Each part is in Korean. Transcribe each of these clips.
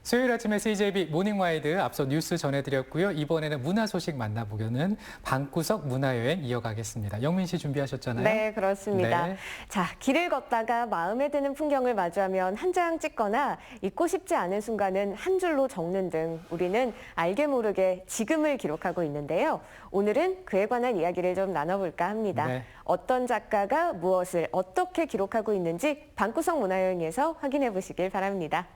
수요일 아침에 CJB 모닝와이드 앞서 뉴스 전해드렸고요. 이번에는 문화 소식 만나보려는 방구석 문화여행 이어가겠습니다. 영민 씨 준비하셨잖아요. 네, 그렇습니다. 네. 자, 길을 걷다가 마음에 드는 풍경을 마주하면 한 장 찍거나 잊고 싶지 않은 순간은 한 줄로 적는 등 우리는 알게 모르게 지금을 기록하고 있는데요. 오늘은 그에 관한 이야기를 좀 나눠볼까 합니다. 네. 어떤 작가가 무엇을 어떻게 기록하고 있는지 방구석 문화여행에서 확인해 보시길 바랍니다.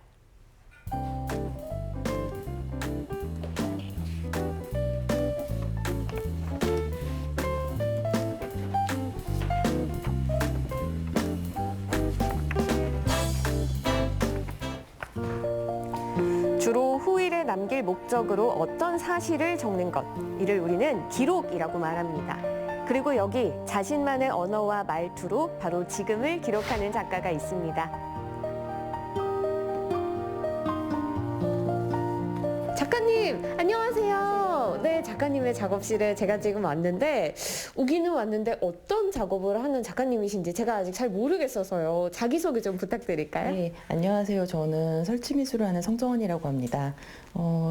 주로 후일에 남길 목적으로 어떤 사실을 적는 것, 이를 우리는 기록이라고 말합니다. 그리고 여기 자신만의 언어와 말투로 바로 지금을 기록하는 작가가 있습니다. 작가님, 안녕하세요. 네, 작가님의 작업실에 제가 지금 왔는데 오기는 왔는데 어떤 작업을 하는 작가님이신지 제가 아직 잘 모르겠어서요. 자기소개 좀 부탁드릴까요? 네, 안녕하세요. 저는 설치미술을 하는 성정원이라고 합니다.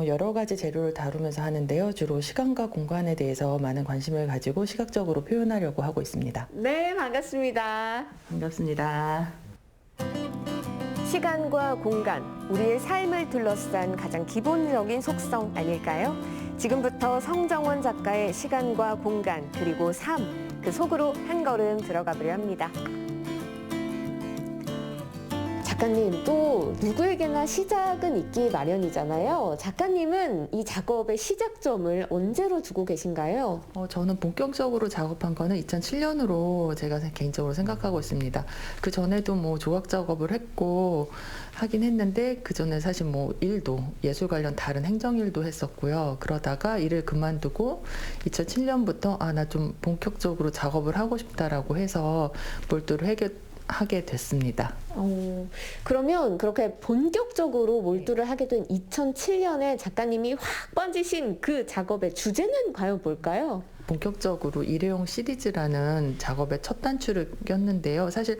여러 가지 재료를 다루면서 하는데요. 주로 시간과 공간에 대해서 많은 관심을 가지고 시각적으로 표현하려고 하고 있습니다. 네, 반갑습니다. 반갑습니다. 시간과 공간, 우리의 삶을 둘러싼 가장 기본적인 속성 아닐까요? 지금부터 성정원 작가의 시간과 공간, 그리고 삶, 그 속으로 한 걸음 들어가 보려 합니다. 작가님, 또 누구에게나 시작은 있기 마련이잖아요. 작가님은 이 작업의 시작점을 언제로 두고 계신가요? 저는 본격적으로 작업한 거는 2007년으로 제가 개인적으로 생각하고 있습니다. 그 전에도 뭐 조각 작업을 했고 하긴 했는데 그 전에 사실 뭐 일도 예술 관련 다른 행정 일도 했었고요. 그러다가 일을 그만두고 2007년부터 나 좀 본격적으로 작업을 하고 싶다라고 해서 몰두를 하게 됐습니다. 그러면 그렇게 본격적으로 몰두를 하게 된 2007년에 작가님이 확 빠지신 그 작업의 주제는 과연 뭘까요? 본격적으로 일회용 시리즈라는 작업의 첫 단추를 꼈는데요. 사실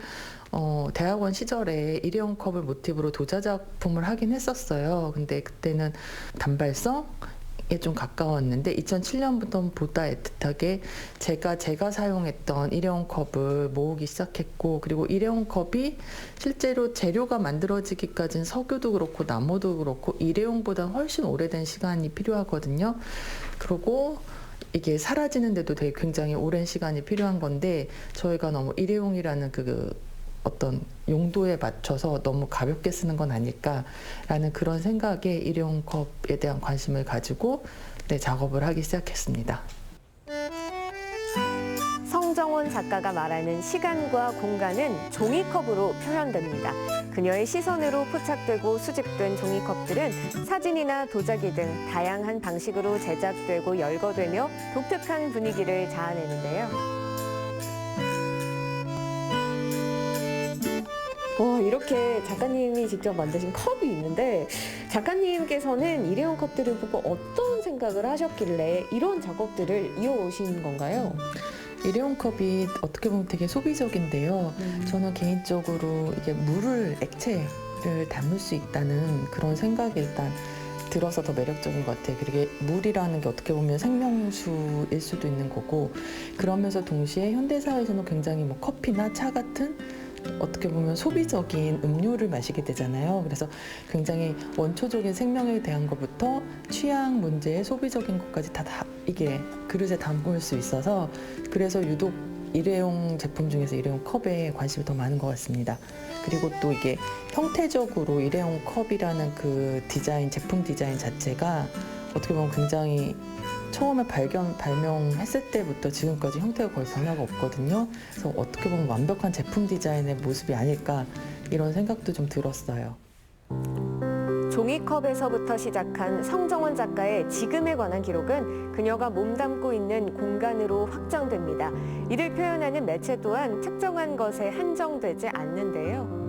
대학원 시절에 일회용 컵을 모티브로 도자 작품을 하긴 했었어요. 근데 그때는 단발성 좀 가까웠는데 2007년부터 보다 애틋하게 제가 사용했던 일회용 컵을 모으기 시작했고, 그리고 일회용 컵이 실제로 재료가 만들어지기까지는 석유도 그렇고 나무도 그렇고 일회용보다 훨씬 오래된 시간이 필요하거든요. 그리고 이게 사라지는데도 되게 굉장히 오랜 시간이 필요한 건데 저희가 너무 일회용이라는 어떤 용도에 맞춰서 너무 가볍게 쓰는 건 아닐까라는 그런 생각에 일회용 컵에 대한 관심을 가지고 작업을 하기 시작했습니다. 성정원 작가가 말하는 시간과 공간은 종이컵으로 표현됩니다. 그녀의 시선으로 포착되고 수집된 종이컵들은 사진이나 도자기 등 다양한 방식으로 제작되고 열거되며 독특한 분위기를 자아내는데요. 이렇게 작가님이 직접 만드신 컵이 있는데 작가님께서는 일회용 컵들을 보고 어떤 생각을 하셨길래 이런 작업들을 이어오신 건가요? 일회용 컵이 어떻게 보면 되게 소비적인데요. 저는 개인적으로 이게 액체를 담을 수 있다는 그런 생각이 일단 들어서 더 매력적인 것 같아요. 그리고 물이라는 게 어떻게 보면 생명수일 수도 있는 거고, 그러면서 동시에 현대사회에서는 굉장히 뭐 커피나 차 같은 어떻게 보면 소비적인 음료를 마시게 되잖아요. 그래서 굉장히 원초적인 생명에 대한 것부터 취향 문제에 소비적인 것까지 다 이게 그릇에 담을 수 있어서, 그래서 유독 일회용 제품 중에서 일회용 컵에 관심이 더 많은 것 같습니다. 그리고 또 이게 형태적으로 일회용 컵이라는 그 제품 디자인 자체가 어떻게 보면 굉장히 처음에 발명했을 때부터 지금까지 형태가 거의 변화가 없거든요. 그래서 어떻게 보면 완벽한 제품 디자인의 모습이 아닐까 이런 생각도 좀 들었어요. 종이컵에서부터 시작한 성정원 작가의 지금에 관한 기록은 그녀가 몸담고 있는 공간으로 확장됩니다. 이를 표현하는 매체 또한 특정한 것에 한정되지 않는데요.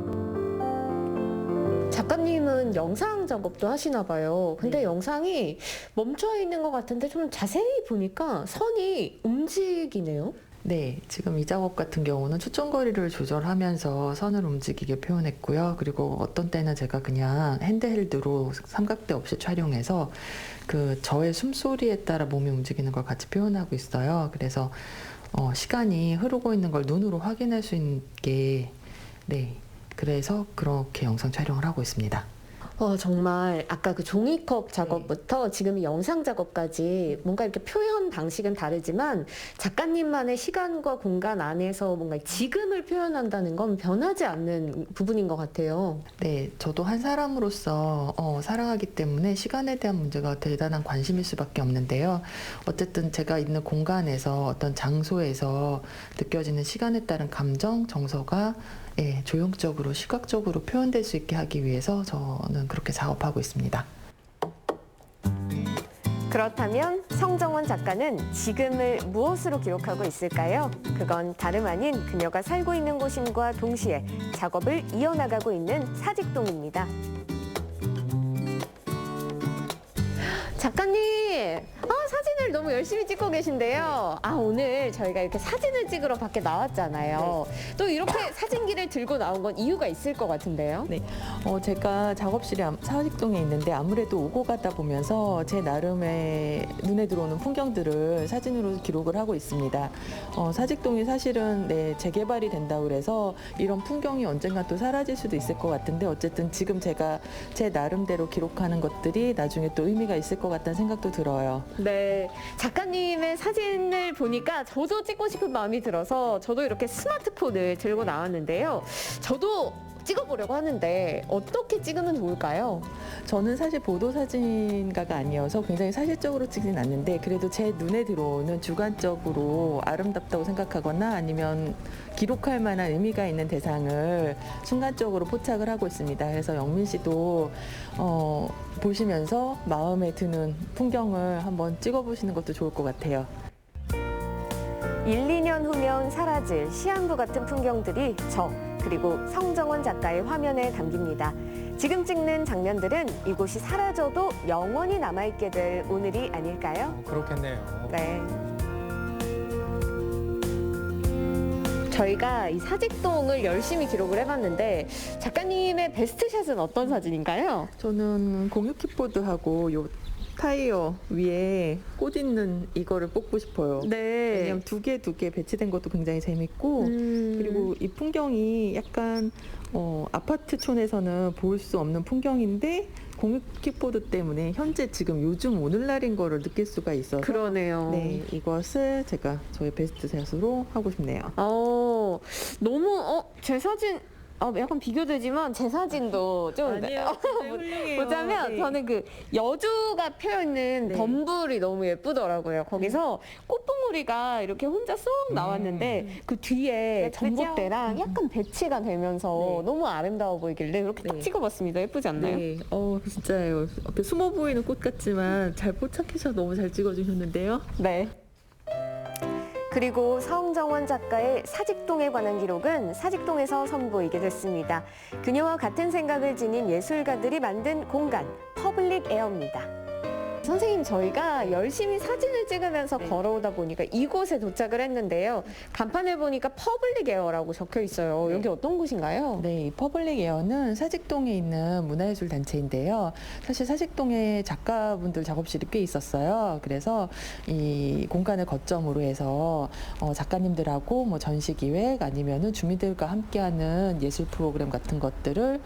작가님은 영상 작업도 하시나 봐요. 근데 영상이 멈춰 있는 것 같은데 좀 자세히 보니까 선이 움직이네요. 네, 지금 이 작업 같은 경우는 초점거리를 조절하면서 선을 움직이게 표현했고요. 그리고 어떤 때는 제가 그냥 핸드헬드로 삼각대 없이 촬영해서 그 저의 숨소리에 따라 몸이 움직이는 걸 같이 표현하고 있어요. 그래서 시간이 흐르고 있는 걸 눈으로 확인할 수 있게, 네, 그래서 그렇게 영상 촬영을 하고 있습니다. 정말 아까 그 종이컵 작업부터 지금 이 영상 작업까지 뭔가 이렇게 표현 방식은 다르지만 작가님만의 시간과 공간 안에서 뭔가 지금을 표현한다는 건 변하지 않는 부분인 것 같아요. 네, 저도 한 사람으로서 살아가기 때문에 시간에 대한 문제가 대단한 관심일 수밖에 없는데요. 어쨌든 제가 있는 공간에서 어떤 장소에서 느껴지는 시간에 따른 감정, 정서가 조형적으로, 시각적으로 표현될 수 있게 하기 위해서 저는 그렇게 작업하고 있습니다. 그렇다면 성정원 작가는 지금을 무엇으로 기록하고 있을까요? 그건 다름 아닌 그녀가 살고 있는 곳임과 동시에 작업을 이어나가고 있는 사직동입니다. 작가님, 사진을 너무 열심히 찍고 계신데요. 오늘 저희가 이렇게 사진을 찍으러 밖에 나왔잖아요. 또 이렇게 사진기를 들고 나온 건 이유가 있을 것 같은데요. 네, 제가 작업실이 사직동에 있는데 아무래도 오고 가다 보면서 제 나름의 눈에 들어오는 풍경들을 사진으로 기록을 하고 있습니다. 사직동이 사실은 재개발이 된다고 그래서 이런 풍경이 언젠가 또 사라질 수도 있을 것 같은데 어쨌든 지금 제가 제 나름대로 기록하는 것들이 나중에 또 의미가 있을 것 같다는 생각도 들어요. 네, 작가님의 사진을 보니까 저도 찍고 싶은 마음이 들어서 저도 이렇게 스마트폰을 들고 나왔는데요. 저도 찍어보려고 하는데 어떻게 찍으면 좋을까요? 저는 사실 보도사진가가 아니어서 굉장히 사실적으로 찍진 않는데 그래도 제 눈에 들어오는 주관적으로 아름답다고 생각하거나 아니면 기록할 만한 의미가 있는 대상을 순간적으로 포착을 하고 있습니다. 그래서 영민 씨도 보시면서 마음에 드는 풍경을 한번 찍어보시는 것도 좋을 것 같아요. 1, 2년 후면 사라질 시한부 같은 풍경들이 그리고 성정원 작가의 화면에 담깁니다. 지금 찍는 장면들은 이곳이 사라져도 영원히 남아있게 될 오늘이 아닐까요? 그렇겠네요. 네. 저희가 이 사직동을 열심히 기록을 해봤는데 작가님의 베스트샷은 어떤 사진인가요? 저는 공유 킥보드하고 요 타이어 위에 꽃 있는 이거를 뽑고 싶어요. 네. 왜냐면 두 개 배치된 것도 굉장히 재밌고 그리고 이 풍경이 약간 아파트촌에서는 볼 수 없는 풍경인데 공유 킥보드 때문에 현재 지금 요즘 오늘날인 거를 느낄 수가 있어서 그러네요. 네, 이것을 제가 저의 베스트샷으로 하고 싶네요. 너무 제 사진 약간 비교되지만 제 사진도 좀 훌륭해요. 보자면 네. 저는 그 여주가 펴있는 네. 덤불이 너무 예쁘더라고요. 거기서 꽃봉오리가 이렇게 혼자 쏙 나왔는데 그 뒤에 예쁘죠? 전봇대랑 약간 배치가 되면서 네. 너무 아름다워 보이길래 이렇게 딱 네. 찍어봤습니다. 예쁘지 않나요? 네, 진짜요. 앞에 숨어 보이는 꽃 같지만 잘 포착해서 너무 잘 찍어주셨는데요. 네. 그리고 성정원 작가의 사직동에 관한 기록은 사직동에서 선보이게 됐습니다. 그녀와 같은 생각을 지닌 예술가들이 만든 공간, 퍼블릭 에어입니다. 선생님, 저희가 열심히 사진을 찍으면서 걸어오다 보니까 이곳에 도착을 했는데요. 간판을 보니까 퍼블릭 에어라고 적혀 있어요. 여기 어떤 곳인가요? 네, 이 퍼블릭 에어는 사직동에 있는 문화예술 단체인데요. 사실 사직동에 작가분들 작업실이 꽤 있었어요. 그래서 이 공간을 거점으로 해서 작가님들하고 뭐 전시기획 아니면은 주민들과 함께하는 예술 프로그램 같은 것들을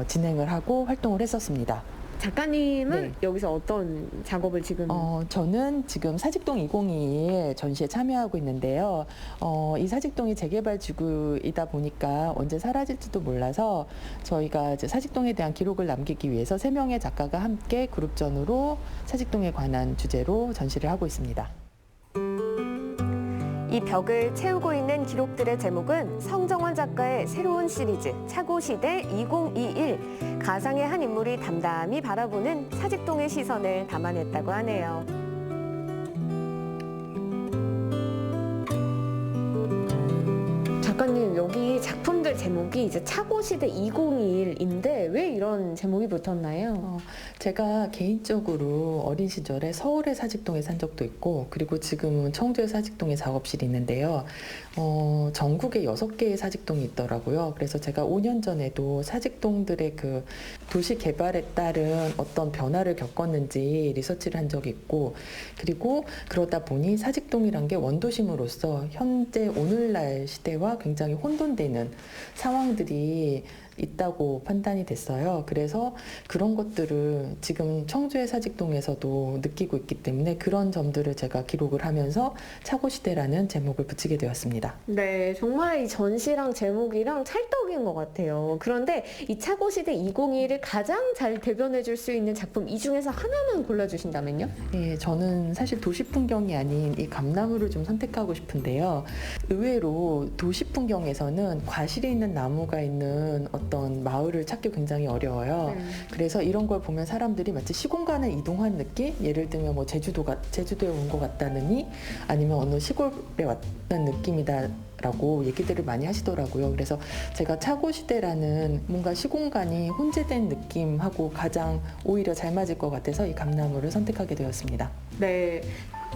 진행을 하고 활동을 했었습니다. 작가님은 네. 여기서 어떤 작업을 지금? 저는 지금 사직동 2021 전시에 참여하고 있는데요. 이 사직동이 재개발 지구이다 보니까 언제 사라질지도 몰라서 저희가 이제 사직동에 대한 기록을 남기기 위해서 3명의 작가가 함께 그룹전으로 사직동에 관한 주제로 전시를 하고 있습니다. 이 벽을 채우고 있는 기록들의 제목은 성정원 작가의 새로운 시리즈 차고시대 2021 가상의 한 인물이 담담히 바라보는 사직동의 시선을 담아냈다고 하네요. 작가님, 작가님, 여기 작품들 제목이 이제 차고시대 2021인데 왜 이런 제목이 붙었나요? 제가 개인적으로 어린 시절에 서울의 사직동에 산 적도 있고, 그리고 지금은 청주의 사직동에 작업실이 있는데요. 전국에 6개의 사직동이 있더라고요. 그래서 제가 5년 전에도 사직동들의 그 도시 개발에 따른 어떤 변화를 겪었는지 리서치를 한 적이 있고, 그리고 그러다 보니 사직동이란 게 원도심으로서 현재 오늘날 시대와 굉장히 혼돈되는 상황들이 있다고 판단이 됐어요. 그래서 그런 것들을 지금 청주의 사직동에서도 느끼고 있기 때문에 그런 점들을 제가 기록을 하면서 차고시대라는 제목을 붙이게 되었습니다. 네, 정말 이 전시랑 제목이랑 찰떡인 것 같아요. 그런데 이 차고시대 2021을 가장 잘 대변해 줄 수 있는 작품 이 중에서 하나만 골라주신다면요? 예, 저는 사실 도시 풍경이 아닌 이 감나무를 좀 선택하고 싶은데요. 의외로 도시 풍경에서는 과실이 있는 나무가 있는 어떤 마을을 찾기 굉장히 어려워요. 그래서 이런 걸 보면 사람들이 마치 시공간을 이동한 느낌? 예를 들면 뭐 제주도에 온 것 같다느니 아니면 어느 시골에 왔다는 느낌이다라고 얘기들을 많이 하시더라고요. 그래서 제가 차고시대라는 뭔가 시공간이 혼재된 느낌하고 가장 오히려 잘 맞을 것 같아서 이 감나무를 선택하게 되었습니다. 네.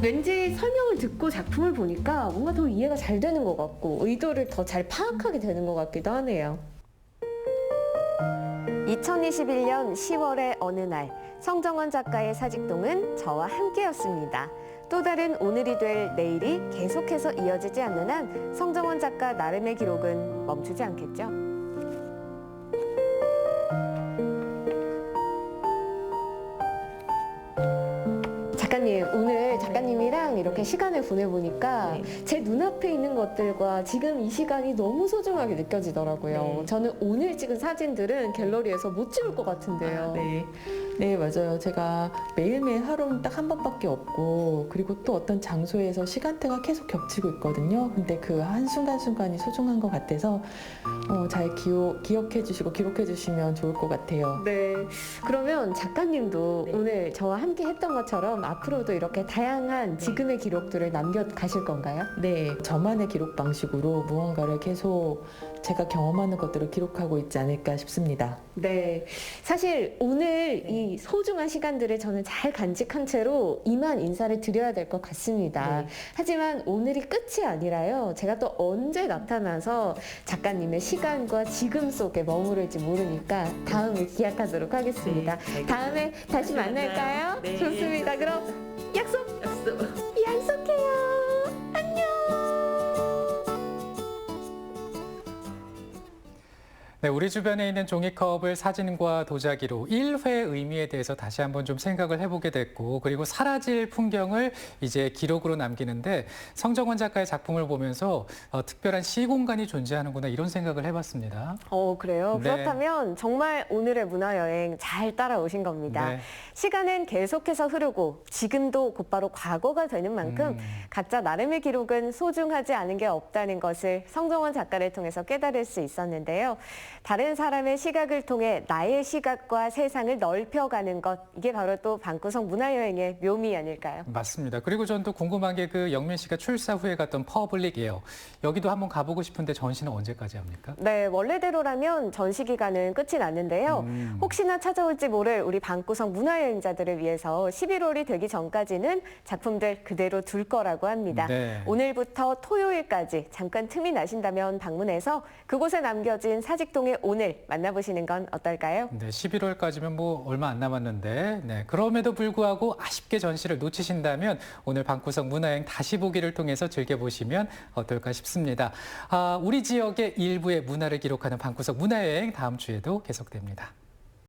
왠지 설명을 듣고 작품을 보니까 뭔가 더 이해가 잘 되는 것 같고 의도를 더 잘 파악하게 되는 것 같기도 하네요. 2021년 10월의 어느 날 성정원 작가의 사직동은 저와 함께였습니다. 또 다른 오늘이 될 내일이 계속해서 이어지지 않는 한 성정원 작가 나름의 기록은 멈추지 않겠죠. 작가님, 오늘 작가님이랑 이렇게 시간을 보내보니까 제 눈앞에 있는 것들과 지금 이 시간이 너무 소중하게 느껴지더라고요. 저는 오늘 찍은 사진들은 갤러리에서 못 찍을 것 같은데요. 네, 맞아요. 제가 매일매일 하루는 딱 한 번밖에 없고, 그리고 또 어떤 장소에서 시간대가 계속 겹치고 있거든요. 근데 그 한순간순간이 소중한 것 같아서 잘 기억해 주시고 기록해 주시면 좋을 것 같아요. 네. 그러면 작가님도 오늘 저와 함께 했던 것처럼 앞으로도 이렇게 다양한 지금의 기록들을 남겨가실 건가요? 네, 저만의 기록 방식으로 무언가를 계속 제가 경험하는 것들을 기록하고 있지 않을까 싶습니다. 네. 사실 오늘 이 소중한 시간들을 저는 잘 간직한 채로 이만 인사를 드려야 될 것 같습니다. 하지만 오늘이 끝이 아니라요. 제가 또 언제 나타나서 작가님의 시간과 지금 속에 머무를지 모르니까 다음을 기약하도록 하겠습니다. 다음에 다시 만날까요? 좋습니다. 그럼 약속해요. 네, 우리 주변에 있는 종이컵을 사진과 도자기로 1회 의미에 대해서 다시 한번 좀 생각을 해보게 됐고, 그리고 사라질 풍경을 이제 기록으로 남기는데 성정원 작가의 작품을 보면서 특별한 시공간이 존재하는구나 이런 생각을 해봤습니다. 그래요? 네. 그렇다면 정말 오늘의 문화여행 잘 따라오신 겁니다. 네. 시간은 계속해서 흐르고 지금도 곧바로 과거가 되는 만큼 각자 나름의 기록은 소중하지 않은 게 없다는 것을 성정원 작가를 통해서 깨달을 수 있었는데요. 다른 사람의 시각을 통해 나의 시각과 세상을 넓혀가는 것, 이게 바로 또 방구석 문화여행의 묘미 아닐까요? 맞습니다. 그리고 전 또 궁금한 게 그 영민 씨가 출사 후에 갔던 퍼블릭 에어. 여기도 한번 가보고 싶은데 전시는 언제까지 합니까? 네, 원래대로라면 전시 기간은 끝이 났는데요. 혹시나 찾아올지 모를 우리 방구석 문화여행자들을 위해서 11월이 되기 전까지는 작품들 그대로 둘 거라고 합니다. 네. 오늘부터 토요일까지 잠깐 틈이 나신다면 방문해서 그곳에 남겨진 사직동의 오늘 만나보시는 건 어떨까요? 네, 11월까지면 뭐 얼마 안 남았는데, 네, 그럼에도 불구하고 아쉽게 전시를 놓치신다면 오늘 방구석 문화여행 다시 보기를 통해서 즐겨보시면 어떨까 싶습니다. 우리 지역의 일부의 문화를 기록하는 방구석 문화여행 다음 주에도 계속됩니다.